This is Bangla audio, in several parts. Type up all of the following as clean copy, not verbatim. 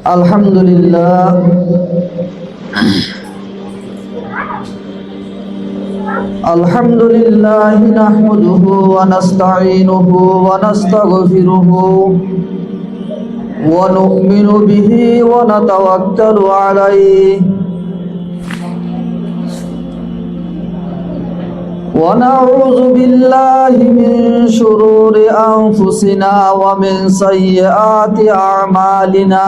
আলহামদুলিল্লাহ আলহামদুলিল্লাহ নাহমাদুহু ওয়া নাস্তাঈনুহু ওয়া নাস্তাগফিরুহু ওয়া নু'মিনু বিহি ওয়া নাতাওয়াক্কালু আলাইহি ونعوذ بالله من شرور أنفسنا ومن سيئات أعمالنا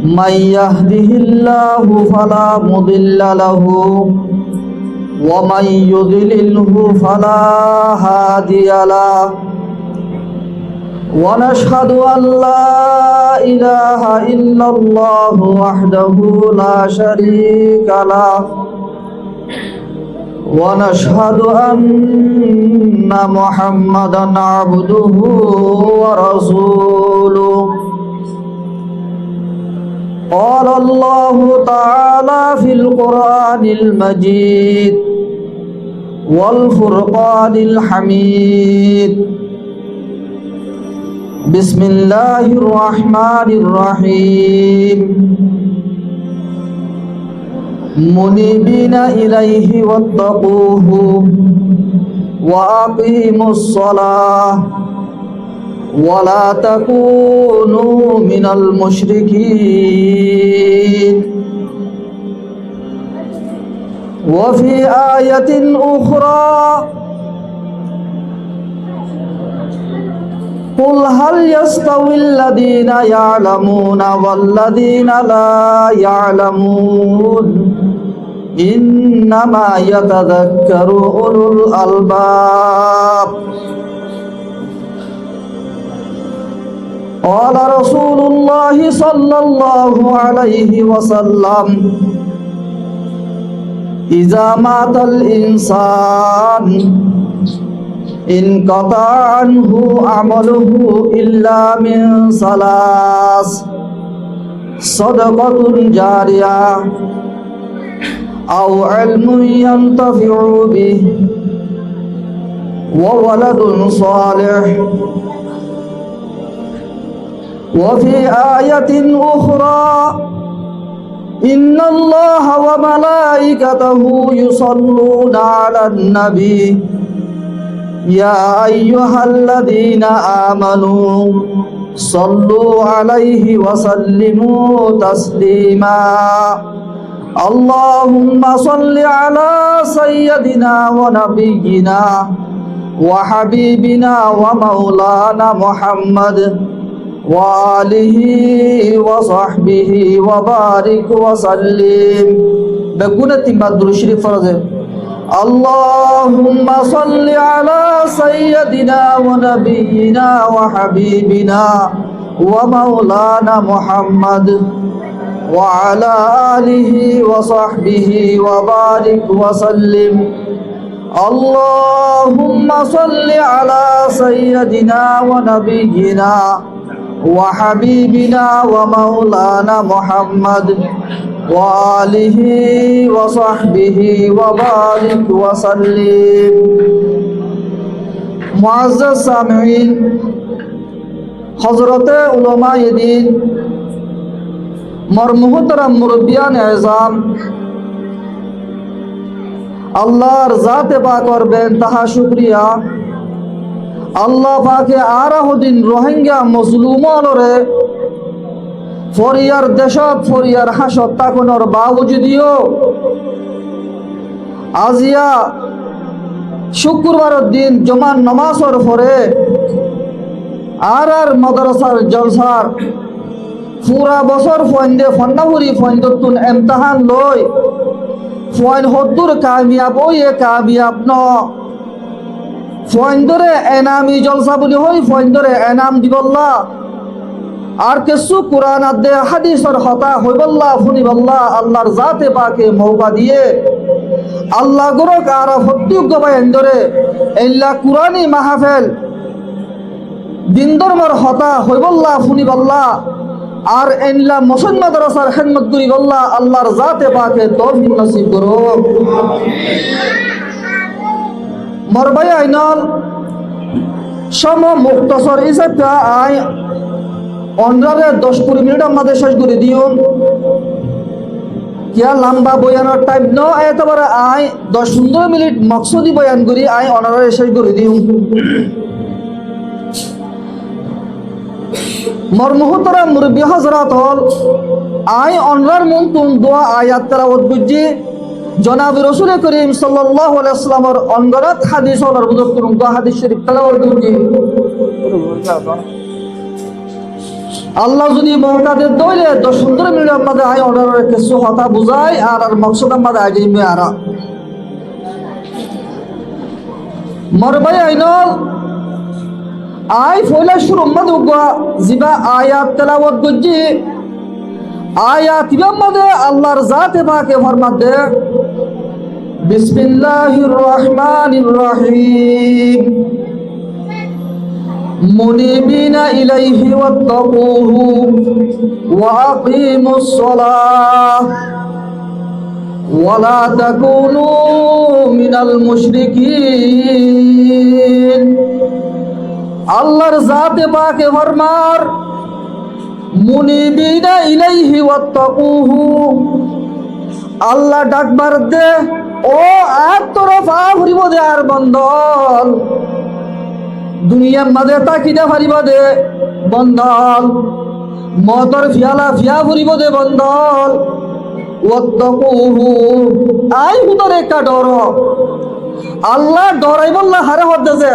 من يهده الله فلا مضل له ومن يضلله فلا هادي له ونشهد أن لا إله إلا الله وحده لا شريك له ونشهد أن محمدًا عبده ورسوله قال الله تعالى في القرآن المجيد والفرقان الحميد بسم الله الرحمن الرحيم منيبين إليه واتقوه وأقيموا الصلاة ولا تكونوا من المشركين وفي آية أخرى قل هل يستوي الذين يعلمون والذين لا يعلمون إنما يتذكر أولو الألباب قال رسول الله صلى الله عليه وسلم إذا مات الإنسان انقطع عنه عمله إلا من ثلاث صدقة جارية أو علم ينتفع به وولد صالح وفي آية أخرى إن الله وملائكته يصلون على النبي يا أيها الذين آمنوا صلوا عليه وسلموا تسليما اللهم صل على سيدنا ونبينا وحبيبنا ومولانا محمد وآله وصحبه وبارك وسلم بقولة مدر الشريف فرزه اللهم صل على سيدنا ونبينا وحبيبنا ومولانا محمد وعلى آله وصحبه وبارك وسلم اللهم صل على سيدنا ونبينا وحبيبنا ومولانا محمد وآله وصحبه وبارك وسلم معزز سامعين حضرت علماء دین محترم মুরব্বিয়ান এজাম আল্লাহর জাতে পাক করবেন তাহা শুকরিয়া আল্লাহ পাকে আরাহুদ্দিন রোহিঙ্গা মুসলমানরে ফরিয়ার দেশত ফরিয়ার হাসত তাকনের বাউজুদিও আজিয়া শুক্রবারের দিন জমান নামাজের পরে আর মাদ্রাসার জলসার পুরা বছর ফন্দে ফন্নাহুরি ফন্দতুন ইমতিহান লই ফয়ন হদ্দুর কামিয়াব ওই কামিয়াব ন ফয়ন্দরে এনামি জলসা বলি হই ফয়ন্দরে এনাম দিবল্লা আর কিছু কোরআন আদে হাদিসের হতা হইবল্লা ফুনিবল্লা আল্লাহর জাতে পাকে মৌকা দিয়ে আল্লাহ গুরক আর হদ্দুক গবায়ন্দরে এল্লা কুরআনি মাহফিল দিন ধর্মর হতা হইবল্লা ফুনিবল্লা আর এনলা মুসলমান মাদ্রাসার খিদমত করিবল্লা আল্লাহর জাতে পাকে তৌফিক নসিব করুক মরবাই আইনাল সম মুক্তসর ইসাতা আই অনরারে 10-20 মিনিট আমাদের শেষ করে দিও কিয়া লম্বা বয়ানোর টাইপ ন এতবারে আয় 10-15 মিনিট মকসদি বয়ান করি আয় অনরারে শেষ করে দিও মোর মুহতরা মুরব্বী হযরত হল আয় অনরার মন্তুন দোয়া আয়াত তেলাওয়াত বুঝি জনাব রাসূল করিম সাল্লাল্লাহু আলাইহি ওয়াসাল্লামের অনগরাত হাদিস হলার বুঝ করুন দোয়া হাদিস শরীফ তেলাওয়াত বুঝি আল্লাহ যদি মওকাদের দইলে 10-15 মিনিট আমাদের আয় অর্ডারের কিছু কথা বুঝাই আর মকসদ আমাদের আগে মে আরা মরবাই আইনল আই ফয়লা শুরু মদ উগা জিবা আয়াত তেলাওয়াত গজি আয়াত ইবামদে আল্লাহর জাতে পাকে ফরমাতে বিসমিল্লাহির রহমানির রহিম منيبين إليه واتقوه وأقيموا الصلاة ولا تكونوا من المشركين আল্লাহর জাতে পাকে ফরমার মুনিবিনা ইলাইহি ওয়াত্তাকুহু আল্লাহ ডাকবার দে ও এক তরফ আফরিব দে আর বন্দল দুনিয়ার মাঝে তাকিদা ফারিব দে বন্দল মতর ফিয়ালা ফিয়া ফুরিব দে বন্দল ওয়াত্তাকুহু আই হুদরে কা ডর আল্লাহ ডরাই বললা হারে হদ্দেছে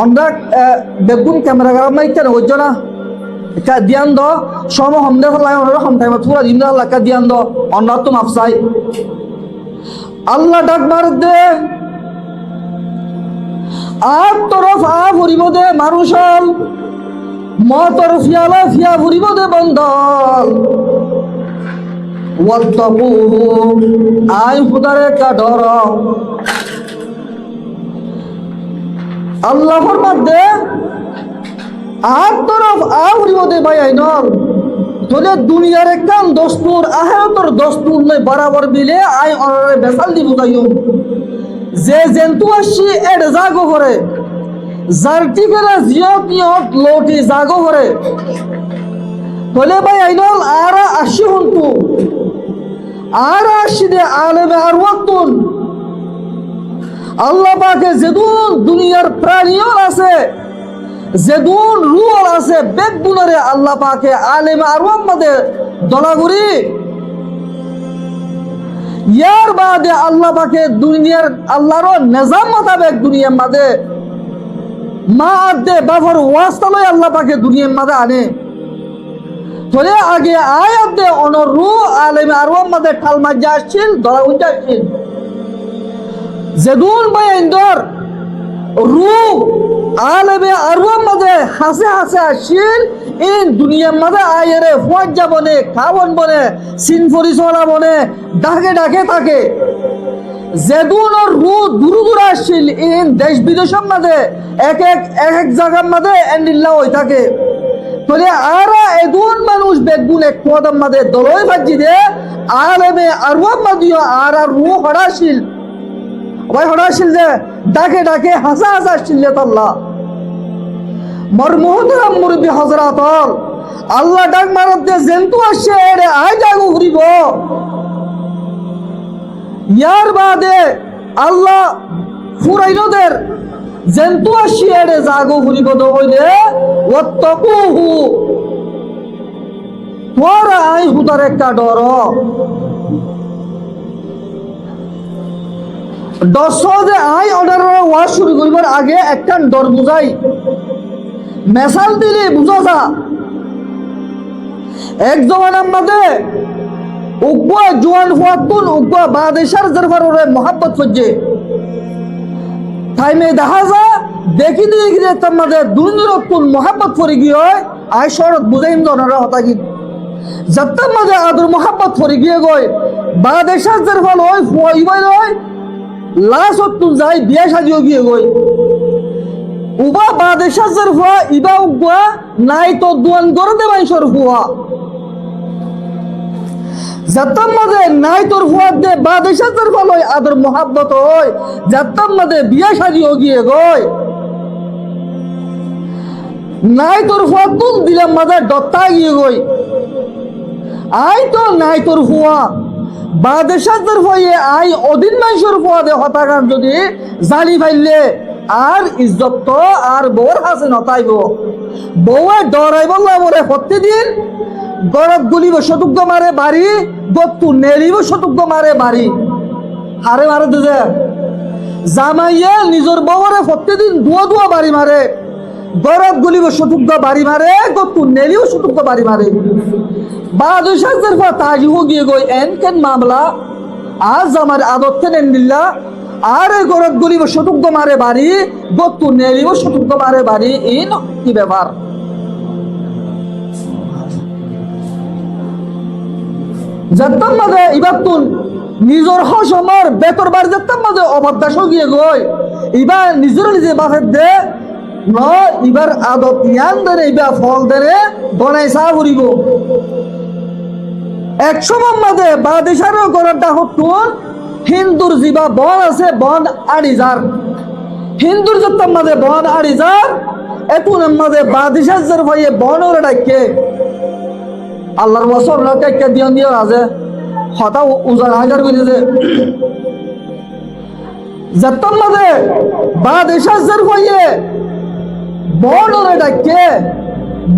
আমরা বেগুন ক্যামেরা গরম নাই কেন হইছ না কা দিয়ান দ সম হমদে ফলাই ওর হম টাইম পুরা দিন আল্লাহ কা দিয়ান দ অন্য তো মাফসাই আল্লাহ ডাকবার দে আর তরফ আ ফুরিব দে মানুষল মতর ফিয়ালা ফিয়া ফুরিব দে বন্দল ওয়াত্তাকুহু আই হুদারে কা ডর আল্লাহ ফরমাতে আর তরফ আ ফুরিব দে ভাই আইনল তোলে দুনিয়ার কাম দস্তুর আখিরাতের দস্তুর নাই বরাবর মিলে আই অনরে বেসাল দি বুঝাইও যে জন্তু আসি এড জাগো করে জার্টিকেরা জিয়ত নিয়ত লোটি জাগো করে বলে ভাই আইনল আর আসি হন্তু আর আসি দে আলেমে আর ওয়াক্তুন আল্লাহ পাকে যেদুন দুনিয়ার প্রাণীও আছে যেদুন রুহ আছে বেগুনরে আল্লাহ পাকে আলেমে আর ওয়াম্মাদে দলাগুড়ি ইয়ার বাদে আল্লাহ পাকে দুনিয়ার আল্লাহর নিজাম মোতাবেক দুনিয়ার মাঝে মা আদে বাফর ওয়াস্তা লই আল্লাহ পাকে দুনিয়ার মাঝে আনে তোলে আগে আয়াত দে অনর রু আলেমে আরওয়াম মাঝে ঠাল মাঝে আসছিল ধরা উঠে আসছিল যেদুন ভাই ইন্দর রু আলেমে আরওয়াম মাঝে হাসে হাসে আসছিল ইন দুনিয়ার মাঝে আয়েরে ফুয়াজ্জা বনে খাওয়ান বনে সিনফরি চলা বনে ডাকে ডাকে থাকে যেদুনর রু দূর দূর আসছিল ইন দেশ বিদেশের মাঝে এক এক জায়গার মাঝে এন্ডিল্লা হয়ে থাকে তোলে আরা এদুন মানুষ বেগুন এক কদম মাঝে দলই ভাজি দে আলেমে আরওয়াম মাদিও আর রু হড়াছিল ভাই হড়াছিল যে ডাকে ডাকে হাসা হাসা আসছিল আল্লাহ মর মুহতরম মুরব্বী হযরত আল্লাহ ডাক মারত দে জেন্তু আসে রে আই জাগো ঘুরিব ইয়ার বাদে আল্লাহ ফুরাইনদের জেন্তু আসি রে জাগো ঘুরিব তো কইলে ওয়াত্তাকুহু তোরা আই হুদার একটা ডর দশে আই অর্ডারের ওয়াজ শুরু করিবার আগে একটা ডর বুঝাই মেসাল দিলে বুঝা যা এক জমানার মাঝে উগ্র জোয়ান ফুয়াতুন উগ্র বাদেশার জরফারে মোহাব্বত করছে টাইমে দেখা যা দেখি দেখি যে তার মাঝে দুনিরতুন মোহাব্বত করে গিয়ে আই শরৎ বুঝাইম জনরা হতা কি যাত্তার মাঝে আদর মোহাব্বত করে গিয়ে গয় বাদেশার জরফাল হয় ফুয়াইবাই হয় লাসতুন যাই বিয়া সাজিও গিয়ে গয় উবা বাদেশার জরফা ইবা উগ্র নাই তো দুয়ান করে দেবাই সরফুয়া যাত্তার মাঝে নাই তোর ফুয়াদ দে বাদেশার জরফা লয় আদর মোহাব্বত হয় যাত্তার মাঝে বিয়া সাজিও গিয়ে গয় নাই তোর ফুয়া তুল দিলাম মাঝে ডত্তা গিয়ে গই আই তো নাই তোর ফুয়া বাদেশাদের হয়ে আই অদিন মাইশোর ফুয়া দে হতাকার যদি জালি ফাইলে আর ইজ্জত তো আর বউর হাসে নতাইব বউয়ে ডরাই বললা বলে প্রতিদিন গরব গুলিব শতুগ্য মারে বাড়ি গত্তু নেরিব শতুগ্য মারে বাড়ি হারে মারে দিছে জামাইয়ে নিজের বউরে প্রতিদিন দুয়া দুয়া বাড়ি মারে গরব গুলিব শতুগ্য বাড়ি মারে গত্তু নেরিব শতুগ্য বাড়ি মারে বাদশাহের পর তাজি হো গিয়ে গই এন কেন মামলা আজ আমার আদত কেন দিল্লা আরে গরব গুলিব শতুগ্য মারে বাড়ি গত্তু নেরিব শতুগ্য মারে বাড়ি ইন কি ব্যাপার যেতাম মাঝে ইবার তুন নিজের হসমর বেতর বার যেতাম মাঝে অবদাস গিয়ে গই ইবার নিজের নিজে বাফের দে ন ইবার আদত ইয়ান দেরে ইবার ফল দেরে বনাই চা ফুরিব একসময় মাঝে বাদেশারও করাটা হতুন হিন্দুর জিবা বন আছে বন আড়িজার হিন্দুর যেতাম মাঝে বন আড়িজার এখন মাঝে বাদেশার ভাইয়ে বন ওরা ডাকে আল্লাহর বছর লোকে কে দিয়ন দিও আছে হতা উজার হাজার করেছে যেতাম মাঝে বাদেশার ভাইয়ে বন ওরা ডাকে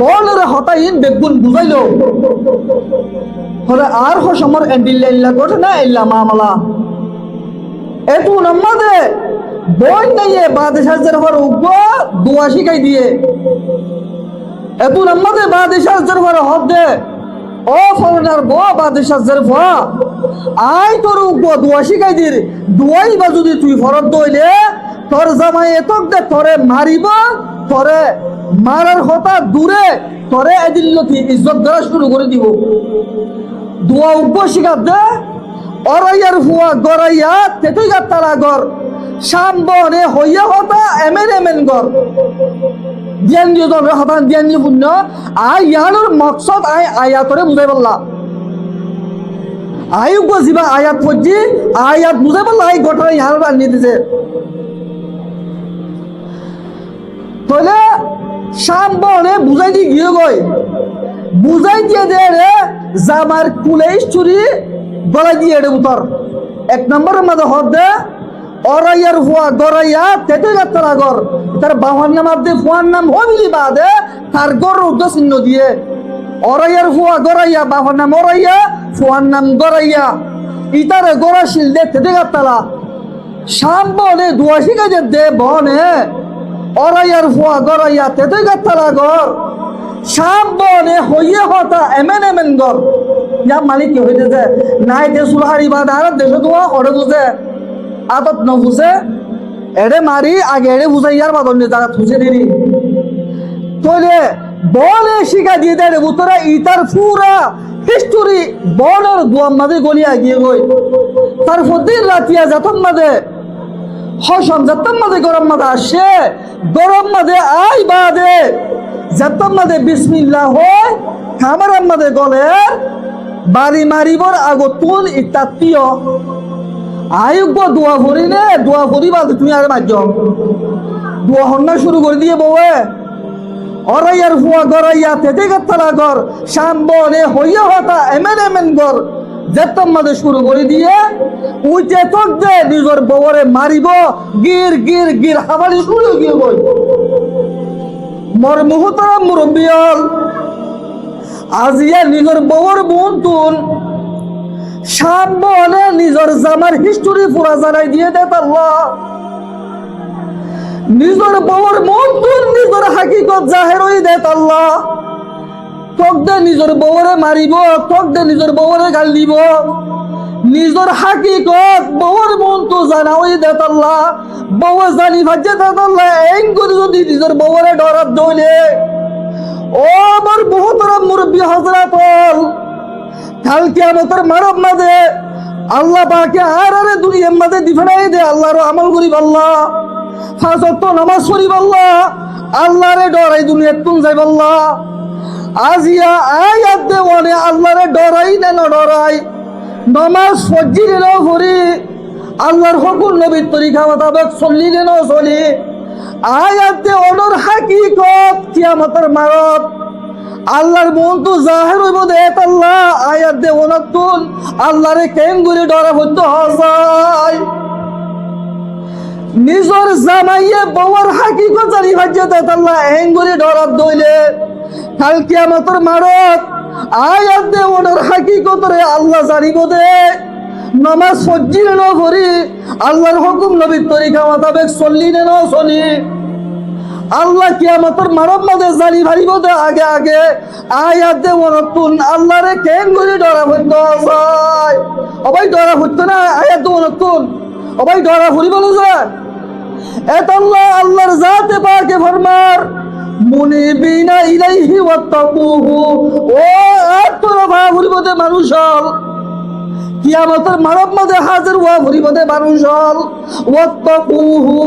বন ওরা হতা ইন বেগুন বুঝাইলো হলে আর হসমর এন্ডিল্লা করে না ইল্লা মামলা এতু নামাদে বই নাইয়ে বাদেশার পর উগ্র দোয়া শিখাই দিয়ে এতু নামাদে বাদেশার পর হদ দে ও ফলনার বো বাদেশার ফা আই তোর উগ্র দোয়া শিখাই দির দোয়াই বা যদি তুই ফরত দইলে তোর জামাই এতক দে তোরে মারিব তোরে মারার হতা দূরে তোরে এদিল্লতি ইজ্জত দেওয়া শুরু করে দিব দোয়া উগ্র শিখাত দে অরাইয়ার ফুয়া গড়াইয়া তেতুই গাত্তারা গর সাম্বনে হইয়া হতা এমেন এমেন গর জ্ঞান দিয়ে তোর হতান জ্ঞান দিয়ে পুণ্য আই ইয়ানোর মকসদ আই আয়াতরে বুঝাই বললা আই উগ্র জিবা আয়াত পড়ছি আয়াত বুঝাই বললা আই ঘটনা ইয়ানোর আনিয়ে দিছে তাহলে সাম্বনে বুঝাই দিয়ে গিয়ে গই বুঝাই দিয়ে দে রে জামার কুলেশ চুরি গলা দিয়ে এড়ে উতর এক নম্বরের মাঝে হদ দে অরাইয়ার ফুয়া গড়াইয়া তেতে গাত্তারা গর তার বাবার নাম আদে ফুয়ার নাম হইলি বাদে তার গর উদ্দ চিহ্ন দিয়ে অরাইয়ার ফুয়া গড়াইয়া বাবার নাম অরাইয়া ফুয়ার নাম গড়াইয়া ইতারে গড়া শিল দে তেতে গাত্তালা শাম বনে দুয়া শিখা যে দে বনে অরাইয়ার ফুয়া গড়াইয়া তেতে গাত্তালা গর শাম বনে হইয়ে হতা এমেন এমেন গর ইয়া মালিক কি হইতেছে নাই দে সুলহারি বাদ আর দেশে দোয়া করে বুঝে আদত ন বুঝে এড়ে মারি আগে এড়ে বুঝাইয়ার বাদন নিয়ে তারা থুসে দিলি তোলে বলে শিখা দিয়ে দেয় উত্তরা ইতার পুরা হিস্টোরি বনের দুয়ার মাঝে গলিয়া গিয়ে গই তার প্রতিদিন রাতিয়া যাতম মাঝে হসম যাতম মাঝে গরম মাঝে আসে গরম মাঝে আই বাদে যাতম মাঝে বিসমিল্লাহ হয় খামারার মাঝে গলে বাড়ি মারিবর আগতুন ইত্যাত্মীয় আয়োগ্য দোয়া ভরি নে দোয়া ভরি বাদ তুমি আর মাঝ দোয়া হন্না শুরু করে দিয়ে বউয়ে অরাইয়ার ফুয়া গড়াইয়া তেতে গাত্তালা গর সাম্বনে হইয়া হতা এমেন এমেন গর যেতম মাঝে শুরু করে দিয়ে উইতে তক দে নিজের বউরে মারিব গির গির গির হাবালি শুরু গিয়ে বই মর মুহতারাম মুরব্বিয়াল আজিয়া নিজের বউর বোন তুন সাম্বনে নিজের জামার হিস্টোরি পুরা জানাই দিয়ে দে আল্লাহ নিজের বউর মন তুন নিজের হাকিকত জাহের হই দে আল্লাহ তক দে নিজের বউরে মারিব তক দে নিজের বউরে গাল দিব নিজের হাকিকত বউর মন তো জানা হই দে আল্লাহ বউ জানি ভাজে দে আল্লাহ এং করে যদি নিজের বউরে ডরাত দইলে ও আমার বহুতরম মুরব্বী হযরত কাল কিয়ামতের মানব মাঝে আল্লাহ পাকে আর দুনিয়ার মাঝে দিফানাই দে আল্লাহর আমল করিব আল্লাহ পাঁচ ওয়াক্ত নামাজ পড়িব আল্লাহ আল্লাহরে ডরাই দুনিয়ার তুন যাইব আল্লাহ আজিয়া আয়াত দে ওনে আল্লাহরে ডরাই না না ডরাই নামাজ ফজির না পড়ি আল্লাহর হুকুম নবীর তরিকা মোতাবেক চললি না চলি আয়াতে অনর হাকিকত কিয়ামতের মারত আল্লাহর মন তো জাহির হইব দে আল্লাহ আয়াত দে অনতুন আল্লাহরে কেন করে ডরা হইতো হাসায় নিজর জামাইয়ে বউর হাকিকত জানি ভাজ্যে দে আল্লাহ এন করে ডরাত দইলে কাল কিয়ামতের মারত আয়াত দে অনর হাকিকত রে আল্লাহ জানিব দে নামাজ সজ্জির ন করি আল্লাহর হুকুম নবীর তরিকা মোতাবেক চললি না চলি আল্লাহ কিয়ামতের মানব মাঝে জানি ভারিব দে আগে আগে আয়াত দে নতুন আল্লাহরে কেন করে ডরা হইতো যায় অবাই ডরা হইতো না আয়াত দে নতুন অবাই ডরা ফুরি বলো যায় এত আল্লাহ আল্লাহর জাতে পাকে ফরমার মুনিবিনা ইলাইহি ওয়াত্তাকুহু ও আতরা ভাবুরিব দে মানুষ কিয়ামতের মানব মাঝে হাজির হওয়া ভরিবদে মানুষ হল ওয়াত্তাকুহু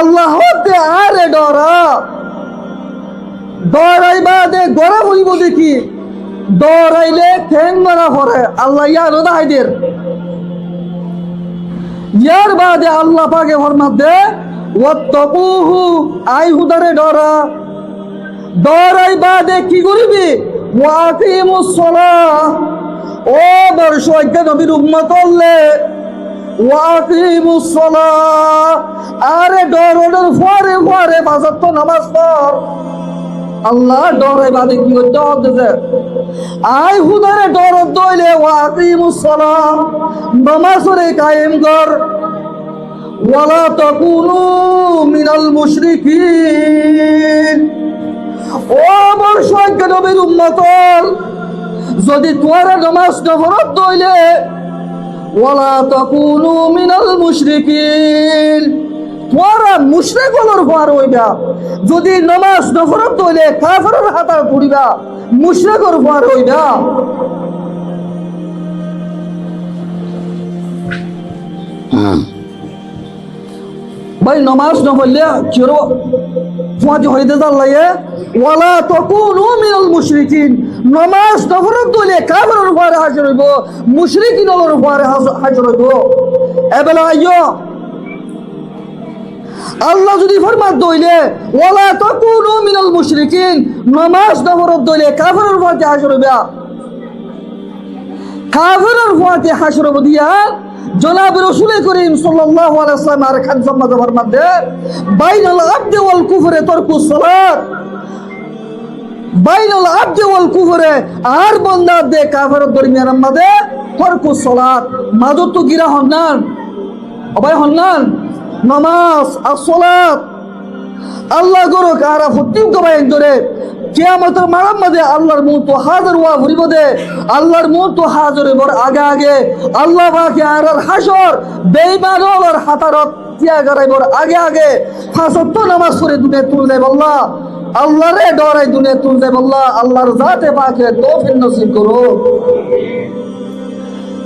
আল্লাহ হতে আরে ডরা ডরাইবা দে গড়া ভরিব দেখি ডরাইলে ঠেং মারা পড়ে আল্লাহ ইয়ার দাহাইদের ইয়ার বাদে আল্লাহ পাকে ফরমাত দে ওয়াত্তাকুহু আই হুদারে ডরা ডরাইবা দে কি করিবি ওয়াকিমুস সালাহ ও বর্ষজ্ঞ নবীর উম্মত হলে ওয়াকিমুস সালাহ আরে ডরের পরে পরে বাজার তো নামাজ পড় আল্লাহ ডরে বাদে কি করতে হবে আই হুদারে ডর দইলে ওয়াকিমুস সালাহ নামাজরে কায়েম কর ওয়ালা তাকুনু মিনাল মুশরিকিন ও বর্ষজ্ঞ নবীর উম্মত যদি তোরা নামাজ নফরত দইলে ওয়ালা তাকুনু মিনাল মুশরিকিন তোরা মুশরিক হলর পার হইবা যদি নামাজ নফরত দইলে কাফেরের হাতে পড়িবা মুশরিকের পার হইবা ভাই নামাজ না পড়লে কিরো ফাঁজি হইতে জানলাইয়ে ওয়ালা তাকুনু মিনাল মুশরিকিন নামাজ নফরত দইলে কাফেরের উপরে হাজির হইব মুশরিকিনের উপরে হাজির হইব এবেলা আইয়ো আল্লাহ যদি ফরমান দইলে ওয়ালা তাকুনু মিনাল মুশরিকিন নামাজ নফরত দইলে কাফেরের উপরে হাজির হইবা কাফেরের উপরে হাজির হইব দিয়া জনাব রাসূল করিম সাল্লাল্লাহু আলাইহি ওয়াসাল্লাম আর খান সম্মাদ ফরমাতে বাইনাল আবদি ওয়াল কুফরে তারকুস সালাত বাইনাল আবদি ওয়াল কুফরে আর বান্দা দে কাফেরের দরমিয়ানের মধ্যে তারকুস সালাত মাদু তো গিরা হন্নান অবাই হন্নান নামাজ আর সালাত আল্লাহ গরো কারা ফুটিম কবাই ধরে কিয়ামতের মারার মধ্যে আল্লাহর মুখ তো হাজির হওয়া ভরিব দে আল্লাহর মুখ তো হাজির হইবার আগে আগে আল্লাহ পাকে আর হাসর বেঈমানের হাতারত তিয়া গরাইবার আগে আগে ফাসত নামাজ পড়ে দুনে তুল দেব আল্লাহ আল্লাহরে ডরাই দুনে তুল দেব আল্লাহ আল্লাহর জাতে পাকে তৌফিক নসিব করো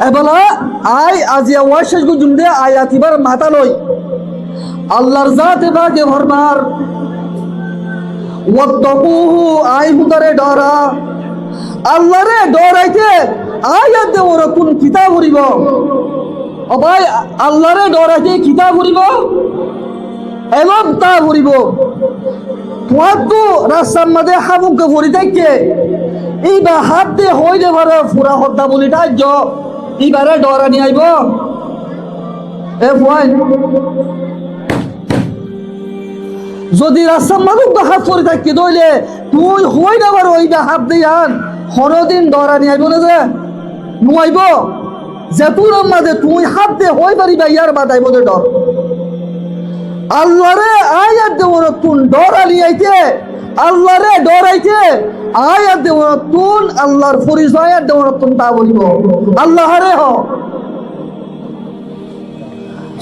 এবেলা আই আজিয়া ওয়াশেষ গুজুন্দে আয়াতিবার মাথা লই আল্লাহর জাতে পাকে ফরমার ওয়াত্তাকুহু আই হুদারে ডরা আল্লাহরে ডরাইতে আয়াত দে ওরা কোন কিতাব পড়িব ও ভাই আল্লাহরে ডরাইতে কিতাব পড়িব এলম তা পড়িব তোমার তো রাস্তার মধ্যে হাবুকে পড়ি থাকে এইবার হাত দিয়ে হইলে পারে পুরা হত্যা বলি তার্য এইবারে ডরা নিয়ে আইব এ ফুয়াই যদি রাস্তার মানুষ হাত করে থাকি দইলে তুই হই না বার ওইটা হাত দিয়ে আন হরদিন ডরা নিয়ে আইব না যে নুয়াইব যে তোর মাঝে তুই হাত দিয়ে হই পারিবা ইয়ার বাদাইব যে ডর আল্লাহরে আয়াত দেব তুন ডরা নিয়ে আইতে আল্লাহরে ডরাইতে আয়াত দেব তুন আল্লাহর পরিচয় আয়াত দেব তুন তা বলিব আল্লাহরে হ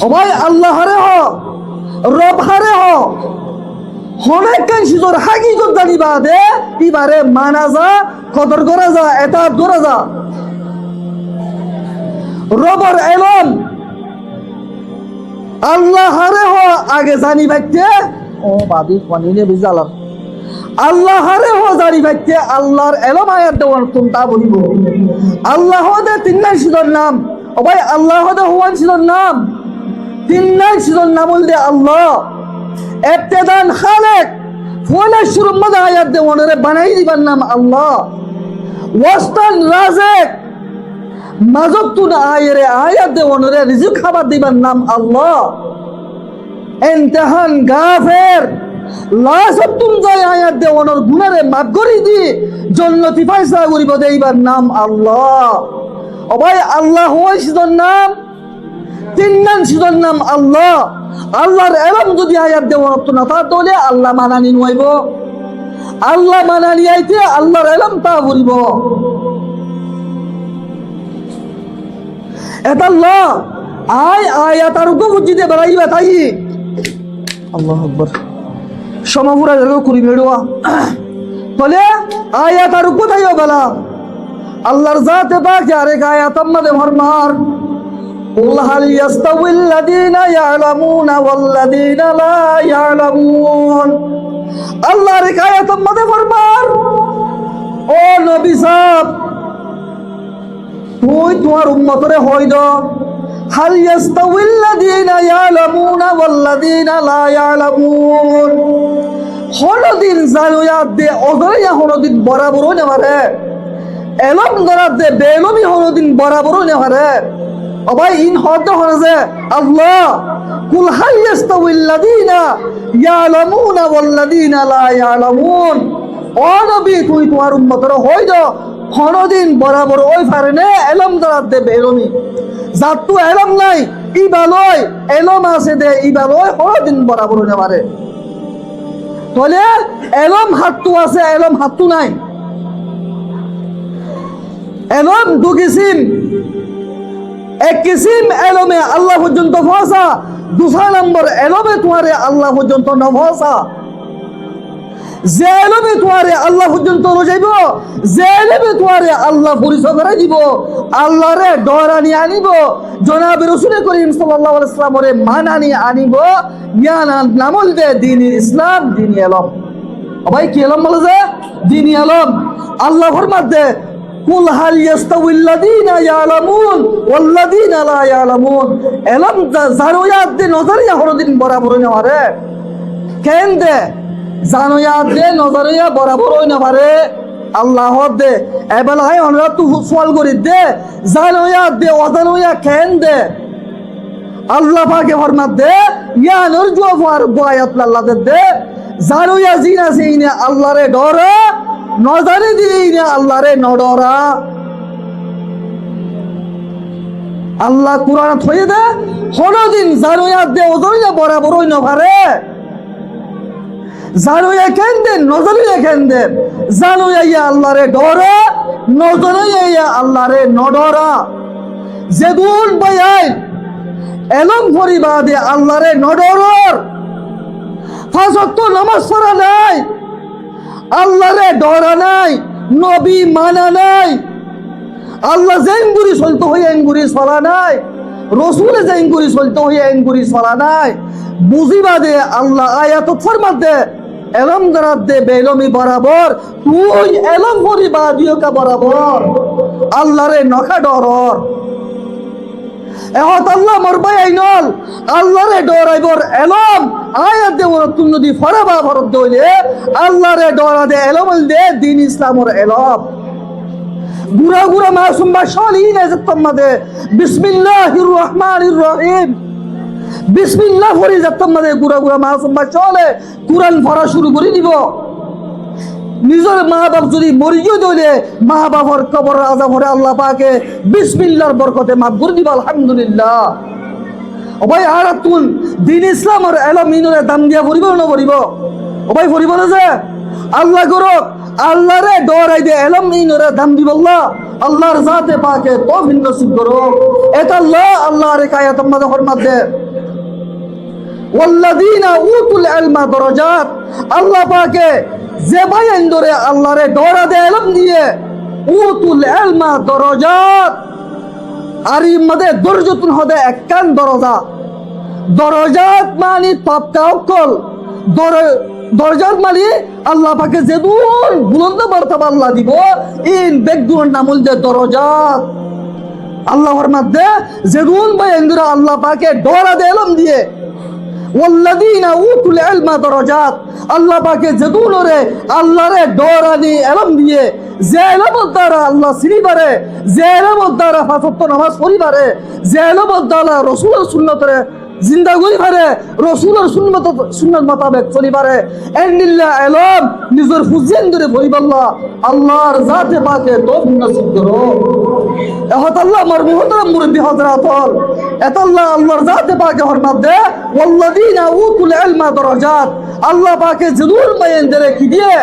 সবাই আল্লাহরে হ রব হারে হ অনেকখান সিজোর হাকিকত জানিবা দে ইবারে মানা যা কদর করা যা এতাত করা যা রবর এলম আল্লাহ হারে হ আগে জানি বাইতে ও বাদি পানিনে বিজালাম আল্লাহ হারে হ জানি বাইতে আল্লাহর এলম আয়াত দেওয়ার তোমটা বলিব আল্লাহ দে তিনটা সিজোর নাম ও ভাই আল্লাহ দে হুয়ান সিজোর নাম তিনটা সিজোর নাম বল দে আল্লাহ ইবতিদান খালিক ফলে শুরুর মধ্যে আয়াত দে ওনারে বানাই দিবার নাম আল্লাহ। ওয়াস্তান রাজিক মাজবতুন আয়ারে আয়াত দে ওনারে রিজিক খাবার দিবার নাম আল্লাহ। ইমতিহান গাফির লাসতুম যায় আয়াত দে ওনার গুনারে মাফ করে দি জান্নাতি ফয়সালা করিব দেইবার নাম আল্লাহ। ও ভাই আল্লাহ হয় সিজন নাম, তিন নাম সিজন নাম আল্লাহ। আল্লাহর এলম যদি আয়াত দে ওনার তো না তাহলে আল্লাহ মানানি নইব, আল্লাহ মানানি আইতে আল্লাহর এলম তা বলিব। এটা আল্লাহ আয়াত আর গো বুঝিতে বাড়াইবা তাই আল্লাহু আকবার সমাপুরা জায়গা করি বেড়োয়া বলে আয়াত আর কোথায় বলা আল্লাহর জাতে পাক আরেক আয়াত আমাদের ফরমান কুল হাল ইয়াস্তাউিল্লাযীনা ইয়ালামুনা ওয়াল্লাযীনা লা ইয়ালামুন। আল্লাহর এক আয়াত আমাদের ফরমান ও নবী সাহেব তুই তোমার উম্মতরে হই দ হাল ইয়াস্তাউিল্লাযীনা ইয়ালামুনা ওয়াল্লাযীনা লা ইয়ালামুন। হনদিন জানুয়াত দে ওদরিয়া হনদিন বরাবর না পারে, এলম দরাত দে বেলমি হনদিন বরাবর না পারে। ও ভাই ইন হদ হনে যে আল্লাহ কুল হাল ইয়াস্তাউিল্লাযীনা ইয়ালামুনা ওয়াল্লাযীনা লা ইয়ালামুন। ও নবী তুই তোমার উম্মতরে হই দ হনদিন বরাবর ওই পারে না এলম দরাত দে বেলমি যাত তো এলম নাই ইবালয় এলম আছে দে ইবালয় হনদিন বরাবর না পারে। তাহলে এলম হাতু আছে এলম হাতু নাই। এলম দু কিসিম, এক কিসিম এলমে আল্লাহ পর্যন্ত পৌঁছা, দুসরা নম্বর এলমে তোমারে আল্লাহ পর্যন্ত ন পৌঁছা। যে এলমে তোমারে আল্লাহ পর্যন্ত রোজাইব, যে এলমে তোমারে আল্লাহ পরিচয় করে দিব, আল্লাহরে ডরানি আনিব, জনাবে রাসূল করিম সাল্লাল্লাহু আলাইহি ওয়াসাল্লামরে মানানি আনিব, জ্ঞান নামল দে দ্বীন ইসলাম দ্বীন এলম। ভাই কি এলম বলে যে দ্বীন এলম। আল্লাহ ফরমাত দে কুল হাল ইয়াস্তাউিল্লাযীনা ইয়ালামুন ওয়াল্লাযীনা লা ইয়ালামুন। এলম জানুয়াত দে নজরিয়া হরদিন বরাবর না পারে কেন দে জানুয়াত দে নজরিয়া বরাবর না পারে আল্লাহ দে এবেলায় আমরা তু সওয়াল করি দে জানুয়াত দে অজানুয়া কেন দে আল্লাহ পাকে ফরমাত দে ইয়া নরজু ফার বায়াত আল্লাহ দে জানুয়া জিনা সিনে আল্লাহরে ডরা নজারে দিনে আল্লাহরে নডরা। আল্লাহ কুরআন থয়ে দে হনদিন জানুয়াত দে ওজরিয়া বরাবর হই না পারে। জানুয়া কেন দে নজরিয়া কেন দে জানুয়া ইয়া আল্লাহরে ডরা নজরিয়া ইয়া আল্লাহরে নডরা। যেদুল বায়াই এলম পরিবা দে আল্লাহরে নডরর ফাজত নামাজ পড়া নাই, আল্লাহরে ডরা নাই, নবী মানা নাই, আল্লাহ জেঙ্গুরি চলতে হয়ে এঙ্গুরি চলা নাই, রসুলে জেঙ্গুরি চলতে হয়ে এঙ্গুরি চলা নাই। বুঝিবা দে আল্লাহ আয়াত ফরমাত দে এলম দরাত দে বেলমি বরাবর তুই এলম পরিবা দিও কা বরাবর আল্লাহরে নখা ডরর। এহত আল্লাহ মরবাই আইনল আল্লাহরে ডরাইবর এলম আয়াত দে ওর তুমি যদি ফরাবা ফরদ দইলে আল্লাহরে ডরা দে এলম দে দ্বীন ইসলামর এলম। গুরা গুরা মাসুম বা শালিন আযাত্তামাদে বিসমিল্লাহির রহমানির রহিম বিসমিল্লাহ ফরি যাত্তামাদে গুরা গুরা মাসুম বা চলে কুরআন পড়া শুরু করে দিব। নিজের মা বাপ যদি মরিও দইলে মা বাবার কবর আযাব করে আল্লাহ পাকে বিসমিল্লাহর বরকতে মাফ করে দিব আলহামদুলিল্লাহ। ও ভাই আর তুন দ্বীন ইসলামের এলম ইনরে দাম দিয়া পড়িব না পড়িব? ও ভাই পড়িব না যে আল্লাহ করক আল্লাহরে ডরাই দে এলম ইনরে দাম দিব আল্লাহ আল্লাহর জাতে পাকে তৌফিক নসিব করক। এটা আল্লাহ আল্লাহর এক আয়াত আমাদের ফরমাত দে ওয়াল্লাযীনা উতুল ইলমা দারাজাত। আল্লাহ পাকে যে ভাই আইন্দরে আল্লাহরে ডরা দে এলম দিয়ে উতুল ইলমা দারাজাত আর ইমাদে দরজাতুন হদে একখান দরজা। দরজাত মানে তাওয়াক্কুল দরজাত মানে আল্লাহ পাকে যেদুন বুলন্দ মারতাবা আল্লাহ দিব ইন বেগদুন নামুল দে দরজাত। আল্লাহর মধ্যে যেদুন ভাই ইন্দরা আল্লাহ পাকে ডরা দে এলম দিয়ে ওয়াল্লাযীনা উতুল ইলমা দারাজাত, আল্লাহ পাকে যেদুনরে আল্লাহরে ডরানি ইলম দিয়ে, যে ইলমের দ্বারা আল্লাহ চিনি পারে, যে ইলমের দ্বারা পাঁচ ওয়াক্ত নামাজ পড়ি পারে, যে ইলমের দ্বারা রাসূলের সুন্নতরে জিন্দা করি পারে, রাসূলের সুন্নত মোতাবেক চলি পারে, এন্ডিল্লা ইলম নিজের ফুজিন ধরে পড়িবাল্লাহ আল্লাহর জাতে পাকে তৌফিক নসিব করো। এহত আল্লাহ আমার মুহতারাম মুরব্বি হযরত এত আল্লাহ আল্লাহর জাতে পাকে হরমাত দে, ওয়াল্লাযীনা উতুল ইলমা দারাজাত, আল্লাহ পাকে জরুর মায়েন দরে কি দিয়ে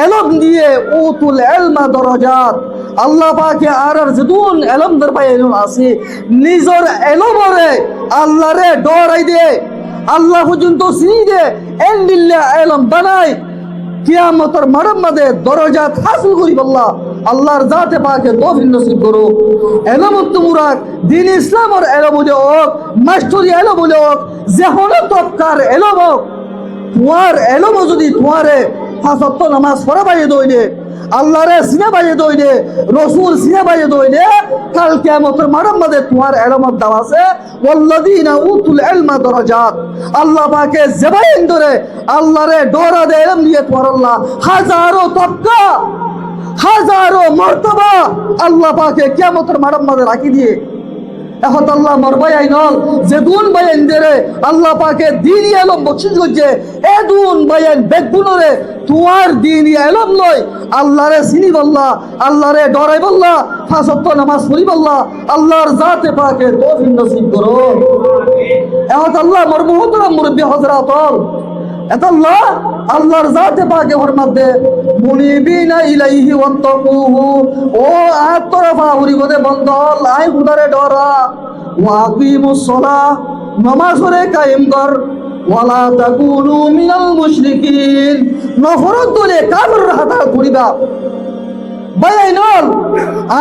ইলম দিয়ে, উতুল ইলমা দারাজাত, আল্লাহ পাকে আর যদুন ইলম দের পায়েন আছে, নিজের ইলমরে আল্লাহরে ডরাই দে, আল্লাহ পর্যন্ত চিনি দে, এন্ডিল্লা ইলম বানাই কিয়ামতের মাঠের মধ্যে দরজাত হাসিল করিব আল্লাহ আল্লাহর জাতে পাকে তৌফিক নসিব করো। ইলমত মুরাদ দ্বীন ইসলামের ইলম হলে হোক, মাস্টারি ইলম হলে হোক, যে কোনো তবকার ইলম হোক, তোমার ইলম যদি তোমারে পাঁচ ওয়াক্ত নামাজ পড়া বাইয়ে দইলে, আল্লাহরে সিনা বাইয়ে দইলে, রাসূল সিনা বাইয়ে দইলে, কাল কিয়ামতের মাঠের মধ্যে তোমার ইলমত দাও আছে। ওয়াল্লাযীনা উতুল ইলমা দারাজাত, আল্লাহ পাকে জবাইন ধরে আল্লাহরে ডরা দে ইলম দিয়ে তোমার আল্লাহ হাজারো তবকা, হাজারো মর্তবা আল্লাহ পাকে কিয়ামতের মাঠের মধ্যে রাখি দিয়ে। এখন আল্লাহ মরবাই আইনল যে দুন বায়ান দেরে আল্লাহ পাকে দ্বীনি ইলম বখশিশ করছে, এ দুন বায়ান বেগুনরে তোমার দ্বীনি ইলম লয় আল্লাহরে চিনি বল্লা, আল্লাহরে ডরাই বল্লা, পাঁচ ওয়াক্ত নামাজ পড়ি বল্লা আল্লাহর জাতে পাকে তৌফিক নসিব করো। এখন আল্লাহ মোর মুহতারাম মুরব্বি হযরত এত আল্লাহ আল্লাহর জাতে পাকে হরমাত দে, মুনিবিনা ইলাইহি ওয়াত্তাকুহু, ও আতরফা হরিবদে বন্দল আই খুদারে ডরা, ওয়াকিমুস সালাহ, নামাজরে কায়েম কর, ওয়ালা তাকুনু মিনাল মুশরিকিন, নফরত দলে কাফের হাতা করিবা বাইনল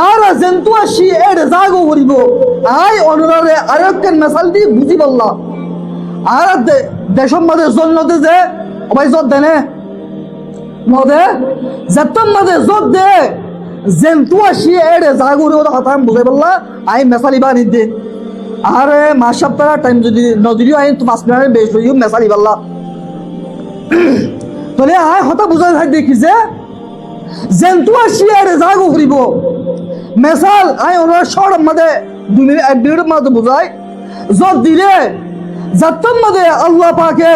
আর জন্তু আসি এর জাগো করিব। আই অনুরারে আরেকখান মেসাল দি বুঝি বললা, আর দেশের মধ্যে জন্নতে যে ভাই জত দেনে মদে যেতম মধ্যে জত দে জন্তু আসি এর জাগো রে কথা আমি বুঝাই বললা, আই মেসালি বানি দে আরে মাস সপ্তাহ টাইম যদি নদীও আই তো 5 মিনিটের বেশ হইও মেসালি বললা। তাহলে আই কথা বুঝাই ভাই দেখি যে জন্তু আসি এর জাগো করিব মেসাল আই ওনার শর্ট মধ্যে 2 মিনিট 1 মিনিটের মধ্যে বুঝাই জত দিলে যাত্তম মধ্যে আল্লাহ পাকে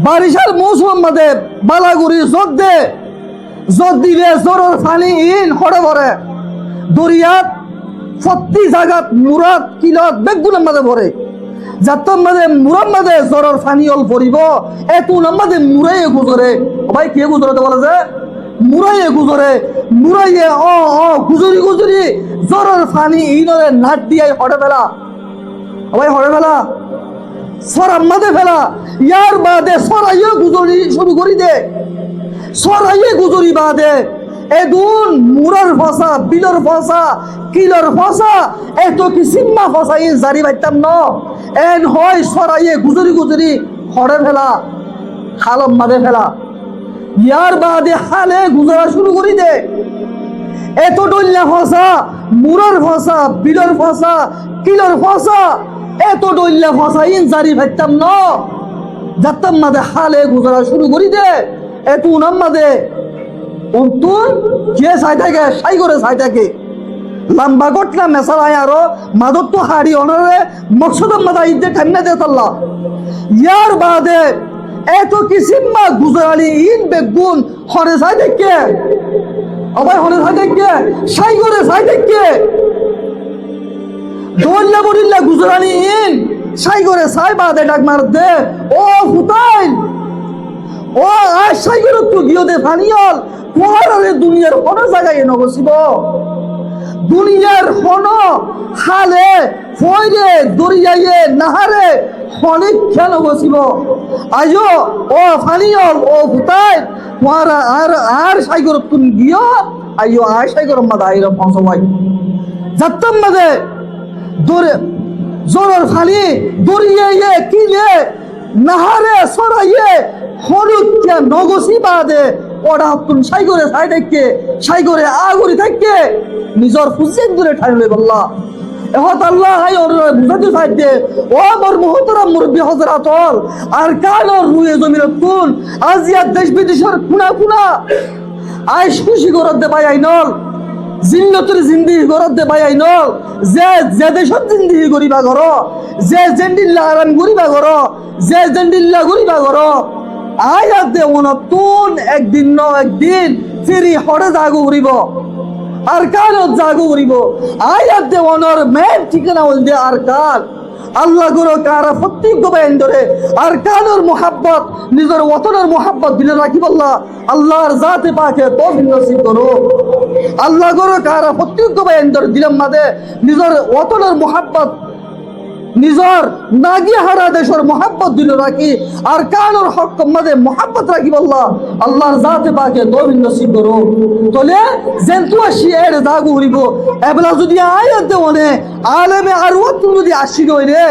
বারিশার মৌসুম মধ্যে বালাগুড়ি জত দে, জত দিলে জোরের পানি ইন হরে ভরে দরিয়াত প্রতি জায়গাত মুরাদ কিলত বেগুনের মধ্যে ভরে, যাত্তম মধ্যে মুরাদ মধ্যে জোরের পানি অল পড়িব, এত মধ্যে মুরাইয়ে গুজরে। ভাই কে গুজরে বলে যে মুরাইয়ে গুজরে, মুরাইয়ে গুজরি গুজরি জোরের পানি ইনরে নাট দিয়াই হরে ফেলা, ভাই হরে ফেলা সরার মাঝে ফেলা, ইয়ার বাদে সরাইয়ে গুজরি শুরু করি দে, সরাইয়ে গুজরি বাদে এদুন মুরার ফসা, বিলর ফসা, কিলর ফসা, এত কি সিম্মা ফসাই জারি বাইতাম ন, এন হয় সরাইয়ে গুজরি গুজরি হরে ফেলা, হালম মাঝে ফেলা, ইয়ার বাদে হালে গুজরা শুরু করি দে, এত ডল্লা ফসা, মুরার ফসা, বিলর ফসা, কিলর ফসা, এত ডল্লা ফসাইন জারি ভাইতাম ন, যাত্তাম মাদে হালে গুজরা শুরু করি দে, এত উনাম মাদে অন্তুন কে চাই থাকে সাই করে চাই থাকে লম্বা গটনা মেসালাই আরো মাদত তো হাড়ি অনরে মকসদম মাদা ইদে ঠান্না দে তাল্লা। ইয়ার বাদে এত কিসিম্মা গুজরালি ইন বেগুন হরে চাই দেখে, আবার হরে চাই দেখে সাই করে চাই দেখে দোল্লা বলিল্লা গুজরানি ইন সাই করে সাই বাদে ডাক মার দে, ও ফুতাইল ও আজ সাই করে তো গিয়ে দে ফানিয়ল পোহারে দুনিয়ার কোনো জায়গায় নগসিব, দুনিয়ার হন হালে ফয়রে দরিয়ায়ে নাহারে অনেক খেয়াল নগসিব। আজো ও ফানিয়ল ও ফুতাইল তোমার আর সাই করে তুমি গিয়ে আইও আর সাই করে মাদা আইরম পৌঁছাই যাত্তম মাদে দরে জোরের ফানি দরিয়ায়ে কিলে নাহারে সরাইয়ে হলুদকে নগসি বাদে ওরা তুমি সাই করে সাই দেখে সাই করে আগরি থাকে নিজের ফুজিন দূরে ঠাই লই বললা এহত আল্লাহ হাই ওর বুঝাতে চাইতে ও মোর মুহতরম মুরব্বী হযরতল আর কানোর রুয়ে জমির কোন আজিয়া দেশ বিদেশের কুনা কুনা আইস খুশি করতে পাই আইনল জিন্নতের জিন্দিগি করতে পাই আইনল যে দেশত জিন্দিগি করিবা ঘর যে জেন্ডিল্লা আরাম করিবা ঘর যে জেন্ডিল্লা করিবা ঘর আয়াত দে তুন একদিন ন একদিন ফিরি হরে জাগো উড়িব আর কানত জাগো উড়িব আয়াত দে ওনর মেন ঠিকানা হল দে আর কান আল্লাহ গুরু কারা প্রত্যেক গোবাইন ধরে আর কানোর মোহাব্বত নিজের ওতনের মোহাব্বত দিলে রাখি বললা আল্লাহর জাতে পাকে তৌফিক নসিব করো আল্লাহ গুরু কারা প্রত্যেক গোবাইন ধরে দিলাম মাদে নিজের ওতনের মোহাব্বত নিজর নাগি হারা দেশের মোহাব্বত দিল রাখি আর কানোর হক মাদে মোহাব্বত রাখি বললা আল্লাহর জাতে পাকে তৌফিক নসিব করো তলে জেন্তু আসি এর জাগু হইব এবলা যদি আয়াত দেওনে আলেমে আর ওত যদি আসি গইরে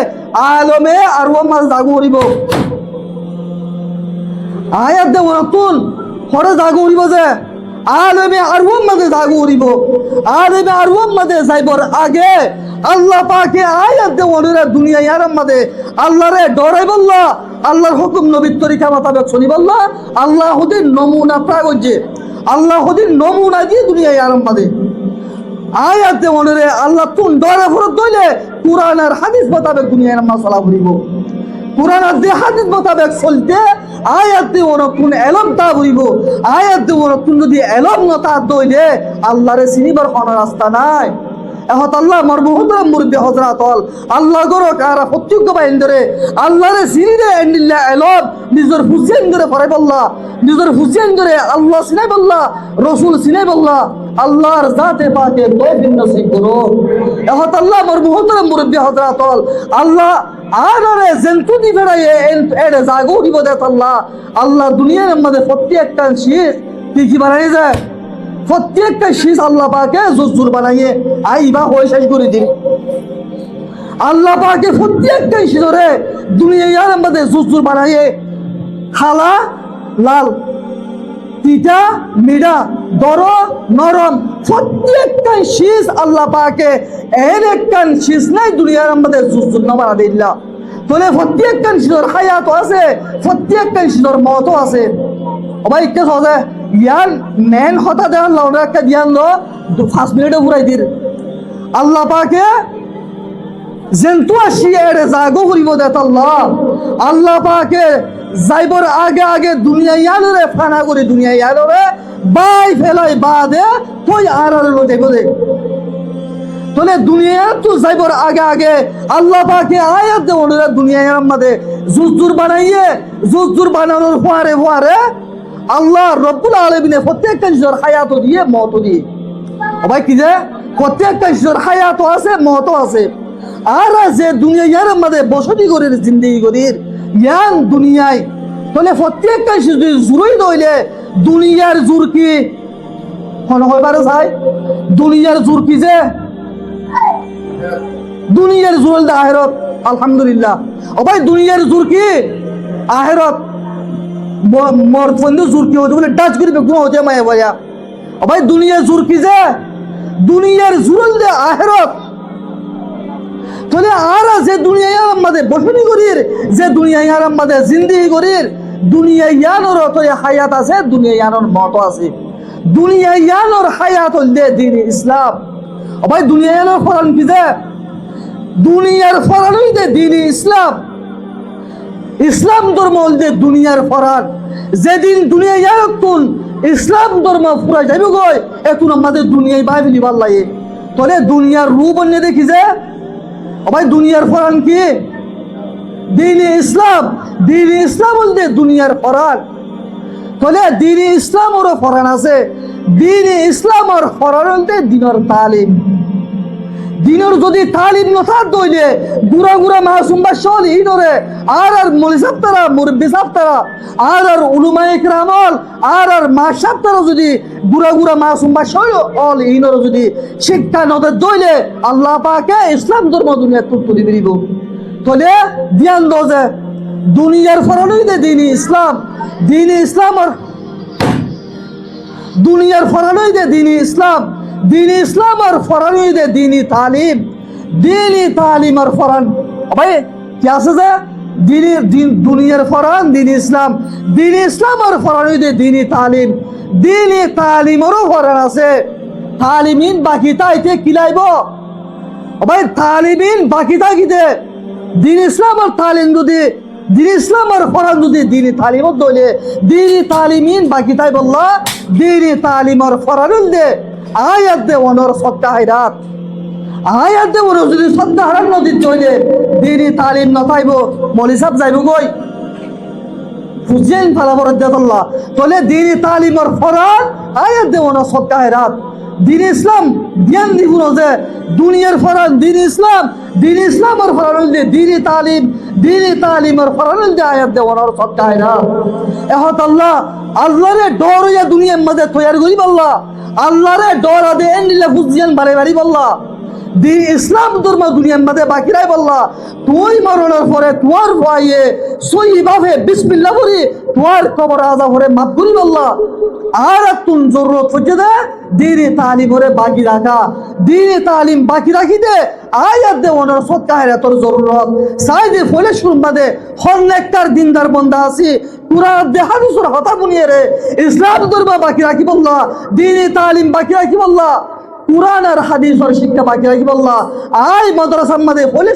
আলমে আর ও মাস জাগু হইব আয়াত দেওনা তুন হরে জাগু হইব যে আলেমে আর ও মাদে জাগু হইব আলেমে আর ও মাদে যাইবর আগে আল্লাহ পাকে আয়াত দেওয়ানোরা দুনিয়া ইয়ারাম মাদে আল্লাহরে ডরাই বললা আল্লাহর হুকুম নবীর তরিকা মোতাবেক শুনি বললা আল্লাহ হুদিন নমুনা প্রাগজ্যে আল্লাহ হুদিন নমুনা দিয়ে দুনিয়া ইয়ারাম মাদে আয়াত দেওয়ানোরে আল্লাহ তুন ডরে ফরত দইলে কুরআন আর হাদিস মোতাবেক দুনিয়া ইয়ারাম মাসালা ভরিব কুরআন আর হাদিস মোতাবেক চলতে আয়াত দেওয়ানো কোন এলম তা ভরিব আয়াত দেওয়ানো কোন যদি এলম নতা দইলে আল্লাহরে চিনিবার কোনো রাস্তা নাই এহত আল্লাহ মোর মুহতরম মুরব্বী হযরতল আল্লাহ গরো কারা প্রত্যেক বাইন ধরে আল্লাহরে সিনিরে এন্ডিল্লা এলব নিজের হুসেন ধরে ফরাই বললা নিজের হুসেন ধরে আল্লাহ সিনাই বললা রাসূল সিনাই বললা আল্লাহর জাতে পাকে তৌফিক নসিব করো এহত আল্লাহ মোর মুহতরম মুরব্বী হযরতল আল্লাহ আরে জেন্তু দি ফেরায়ে এড়ে জাগো দিব দেত আল্লাহ আল্লাহ দুনিয়ার মধ্যে প্রত্যেকটা শীষ কি বানাই যায় প্রত্যেকটা শীষ আল্লাহ পাকে জুজুর বানাইয়ে আইবা হয়ে শেষ করে দিন আল্লাহ পাকে প্রত্যেকটা শীষরে দুনিয়ার মধ্যে জুজুর বানাইয়ে খালা লাল তিতা মিডা দর নরম প্রত্যেকটা শীষ আল্লাহ পাকে এর একটা শীষ নাই দুনিয়ার মধ্যে জুজুর না বানা দিল্লা তোলে প্রত্যেকটা শীষর হায়াত আছে প্রত্যেকটা শীষর মতও আছে ভাই কে সহজে ইয়ার মেন হতা দেওয়ার লাউডা একটা দিয়ান লো 5 মিনিটে ঘুরাই দির আল্লাহ পাকে জেন্তু আসি এড়ে জাগো করিব দেত আল্লাহ আল্লাহ পাকে যাইবর আগে আগে দুনিয়া ইয়ালরে ফানা করে দুনিয়া ইয়ালরে বাই ফেলাই বাদে তুই আর লো দেখো দে তোলে দুনিয়া তো যাইবর আগে আগে আল্লাহ পাকে আয়াত দে ওনরা দুনিয়া ইয়ার মধ্যে জুজুর বানাইয়ে জুজুর বানানোর পরে পরে আল্লাহ রব্বুল আলামিনে প্রত্যেকটা নিজের হায়াত দিয়ে মত দিয়ে ভাই কি যে প্রত্যেকটা নিজের হায়াত আছে মত আছে আর যে দুনিয়ার মধ্যে বসতি করে জিন্দেগি করির ইয়ান দুনিয়ায় তাহলে প্রত্যেকটা যদি জুরই দইলে দুনিয়ার জুর কি কোন হইবারে চাই দুনিয়ার জুর কি যে দুনিয়ার জুর দা আখিরাত আলহামদুলিল্লাহ ও ভাই দুনিয়ার জুর কি আখিরাত মোর বন্ধু জুরকি হতে বলে টাচ করবে গুণ হতে মায়া বয়া ও ভাই দুনিয়ার জুর কি যে দুনিয়ার জুরল দে আখিরাত তাহলে আর যে দুনিয়া আমাদের বসতি করির যে দুনিয়া আমাদের জিন্দেগি করির দুনিয়া ইয়ানোর তো হায়াত আছে দুনিয়া ইয়ানোর মত আছে দুনিয়া ইয়ানোর হায়াত হইলে দ্বীন ইসলাম ও ভাই দুনিয়া ইয়ানোর ফরমান কি যে দুনিয়ার ফরমান হইলে দ্বীন ইসলাম ইসলাম ধর্ম হইলে দুনিয়ার ফরমান যেদিন দুনিয়া ইয়ারতুন ইসলাম ধর্ম পুরা যাইব গই এতুন আমাদের দুনিয়ায় বাইবলি ভাল লাগে তাহলে দুনিয়ার রূপ অন্য দেখি যে ভাই দুনিয়ার ফরমান কি দ্বীন ইসলাম বলতে দুনিয়ার ফরমান তাহলে দ্বীন ইসলামেরও ফরমান আছে দ্বীন ইসলামের ফরমান বলতে দিনের তালিম দিনের যদি তালিম নথার দইলে গুড়া গুড়া মাসুম বা সল ইনরে আর মলি সাহেব তারা মুরব্বী সাহেব তারা আর উলুমায়ে কিরামল আর মাসাব তারা যদি গুড়া গুড়া মাসুম বা সল অল ইনরে যদি শিক্ষা নদের দইলে আল্লাহ পাকে ইসলাম ধর্ম দুনিয়া তুলি দিব তাহলে ধ্যান দোজে দুনিয়ার ফরনই দে দ্বীন ইসলাম আর দুনিয়ার ফরনই দে দ্বীন ইসলাম আর ফরনই দে দ্বীনি তালিম দিনই তালিমের ফরান ভাই কি আছে যে দুনিয়ার ফরান দিন ইসলাম, দিন ইসলামের ফরান হইতে দিনই তালিম, দিনই তালিমেরও ফরান আছে। তালিমিন বাকি তাইতে কিলাইব ভাই, তালিমিন বাকি থাকিতে দিন ইসলামের তালিম যদি দিন ইসলামের ফরান যদি দিনই তালিমত দলে দিনই তালিমিন বাকি তাই বললা দিনই তালিমের ফরান দে আয়াত দে ওনর সত্তা হাইরাত আয়াত দে ওনর যদি সত্তা হারান নদীর চলে দিনই তালিম না পাইব মলিসাব যাইব গই ফুজিয়ান ফালাবর দেতল্লা তলে দিনই তালিমের ফরান আয়াত দে ওনর সত্তা হাইরাত দিন ইসলাম জ্ঞান দিবুন যে দুনিয়ার ফরান দিন ইসলাম, দিন ইসলামের ফরান দে দিনই তালিমের ফরান দে আয়াত দে ওনর সত্তা হাইরাত এহত আল্লাহ আল্লাহরে ডর হইয়া দুনিয়ার মধ্যে তৈয়ার করি বললা আল্লাহরে ডর আদে এন্ডিলে ফুজিয়ান বাড়ি বাড়ি বললা দিন ইসলাম ধর্ম দুনিয়ার মধ্যে বাকি রাই বললা তুই মরণের পরে তোর ভয়ে সহিভাবে বিসমিল্লাহ বলি তোর কবর আজা ভরে মাফ করি বললা আর তুন জরুরত হচ্ছে দে দিনই তালিমরে বাকি রাখা দিনই তালিম বাকি রাখিতে আয়াত দে ওনার সৎকা হেরা তোর জরুরত সাইদে ফলে শুনবাদে হন্নেকটার দিনদার বন্ধা আছি কুরআন দে হাদিসের কথা বুনিয়ে রে ইসলাম ধর্ম বাকি রাখি বললা দিনই তালিম বাকি রাখি বললা কুরআন আর হাদিসের শিক্ষা বাকি রাখি বললা আই মাদ্রাসার মধ্যে ফলে